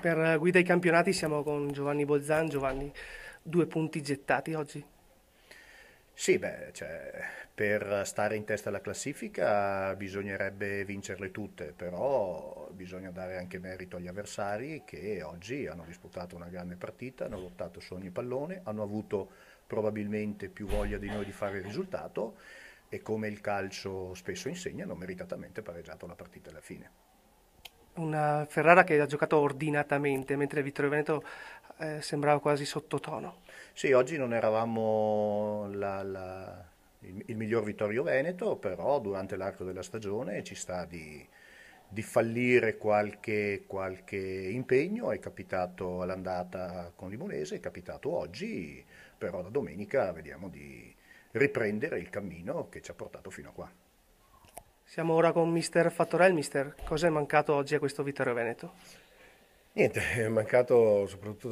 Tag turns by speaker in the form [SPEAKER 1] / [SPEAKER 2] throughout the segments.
[SPEAKER 1] Per guida ai campionati siamo con Giovanni Bolzan. Giovanni, 2 punti gettati oggi.
[SPEAKER 2] Sì, beh, cioè, per stare in testa alla classifica bisognerebbe vincerle tutte, però bisogna dare anche merito agli avversari che oggi hanno disputato una grande partita, hanno lottato su ogni pallone, hanno avuto probabilmente più voglia di noi di fare il risultato e come il calcio spesso insegna, hanno meritatamente pareggiato la partita alla fine.
[SPEAKER 1] Una Ferrara che ha giocato ordinatamente, mentre Vittorio Veneto sembrava quasi sottotono.
[SPEAKER 2] Sì, oggi non eravamo il miglior Vittorio Veneto, però durante l'arco della stagione ci sta di fallire qualche impegno, è capitato all'andata con Limonese, è capitato oggi, però la domenica vediamo di riprendere il cammino che ci ha portato fino a qua.
[SPEAKER 1] Siamo ora con Mister Fattorell. Mister, cosa è mancato oggi a questo Vittorio Veneto?
[SPEAKER 3] Niente, è mancato soprattutto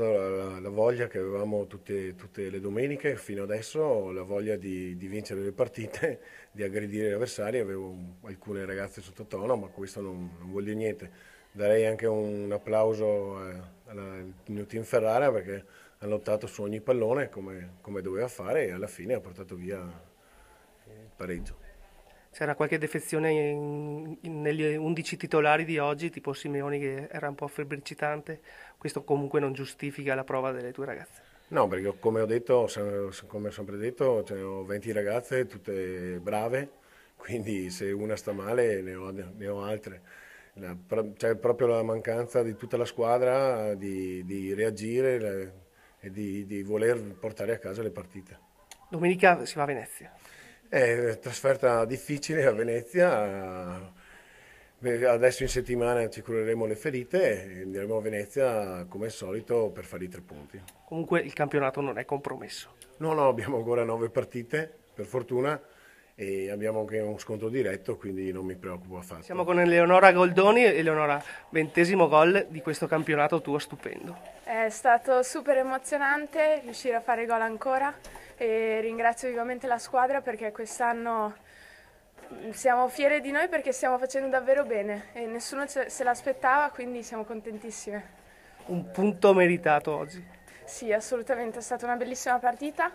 [SPEAKER 3] la voglia che avevamo tutte le domeniche fino adesso, la voglia di vincere le partite, di aggredire gli avversari. Avevo alcune ragazze sottotono, ma questo non vuol dire niente. Darei anche un applauso al mio team Ferrara perché ha lottato su ogni pallone come doveva fare e alla fine ha portato via il pareggio.
[SPEAKER 1] C'era qualche defezione negli 11 titolari di oggi, tipo Simeoni che era un po' febbricitante. Questo comunque non giustifica la prova delle tue ragazze.
[SPEAKER 3] No, perché come ho detto, come ho sempre detto, cioè, ho 20 ragazze, tutte brave, quindi se una sta male ne ho altre. C'è proprio la mancanza di tutta la squadra di reagire e di voler portare a casa le partite.
[SPEAKER 1] Domenica si va a Venezia.
[SPEAKER 3] È trasferta difficile a Venezia, adesso in settimana ci cureremo le ferite e andremo a Venezia come al solito per fare i 3 punti.
[SPEAKER 1] Comunque il campionato non è compromesso.
[SPEAKER 3] No, no, abbiamo ancora 9 partite, per fortuna, e abbiamo anche un scontro diretto, quindi non mi preoccupo
[SPEAKER 1] Siamo
[SPEAKER 3] affatto.
[SPEAKER 1] con Eleonora Goldoni. Eleonora, 20° gol di questo campionato tuo, stupendo.
[SPEAKER 4] È stato super emozionante riuscire a fare gol ancora e ringrazio vivamente la squadra perché quest'anno siamo fieri di noi perché stiamo facendo davvero bene e nessuno se l'aspettava, quindi siamo contentissime.
[SPEAKER 1] Un punto meritato oggi.
[SPEAKER 4] Sì, assolutamente, è stata una bellissima partita.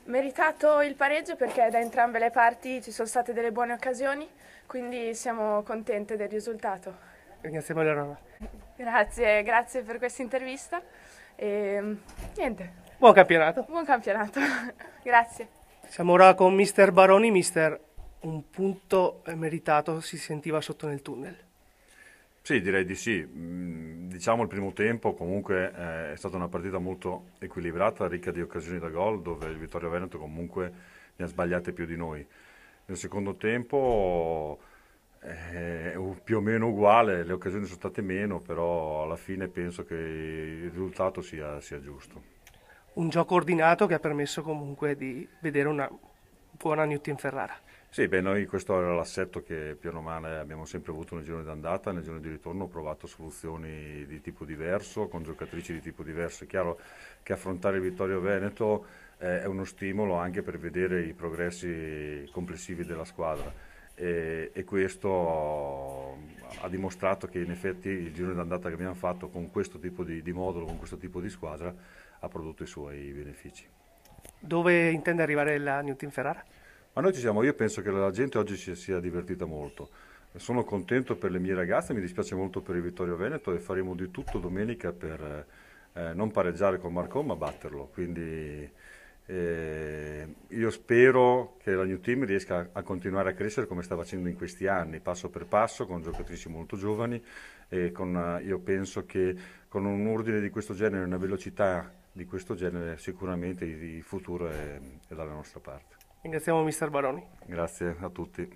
[SPEAKER 4] Meritato il pareggio perché da entrambe le parti ci sono state delle buone occasioni, quindi siamo contente del risultato.
[SPEAKER 1] Ringraziamo Eleonora.
[SPEAKER 4] Grazie per questa intervista e niente,
[SPEAKER 1] Buon campionato.
[SPEAKER 4] buon campionato. Grazie.
[SPEAKER 1] Siamo ora con Mister Baroni. Mister, un punto meritato si sentiva sotto nel tunnel.
[SPEAKER 5] Sì, direi di sì. Diciamo il primo tempo comunque è stata una partita molto equilibrata, ricca di occasioni da gol, dove il Vittorio Veneto comunque ne ha sbagliate più di noi. Nel secondo tempo è più o meno uguale, le occasioni sono state meno, però alla fine penso che il risultato sia giusto.
[SPEAKER 1] Un gioco ordinato che ha permesso comunque di vedere una buona Newton Ferrara.
[SPEAKER 5] Sì, beh, noi questo era l'assetto che piano male abbiamo sempre avuto nel girone d'andata, nel girone di ritorno ho provato soluzioni di tipo diverso, con giocatrici di tipo diverso. È chiaro che affrontare il Vittorio Veneto è uno stimolo anche per vedere i progressi complessivi della squadra e questo ha dimostrato che in effetti il girone d'andata che abbiamo fatto con questo tipo di modulo, con questo tipo di squadra, ha prodotto i suoi benefici.
[SPEAKER 1] Dove intende arrivare la Newton Ferrara?
[SPEAKER 5] Ma noi ci siamo, io penso che la gente oggi si sia divertita molto. Sono contento per le mie ragazze, mi dispiace molto per il Vittorio Veneto e faremo di tutto domenica per non pareggiare con Marcon ma batterlo. Quindi io spero che la New Team riesca a continuare a crescere come sta facendo in questi anni, passo per passo, con giocatrici molto giovani e io penso che con un ordine di questo genere, una velocità di questo genere, sicuramente il futuro è dalla nostra parte.
[SPEAKER 1] Ringraziamo Mister Baroni.
[SPEAKER 5] Grazie a tutti.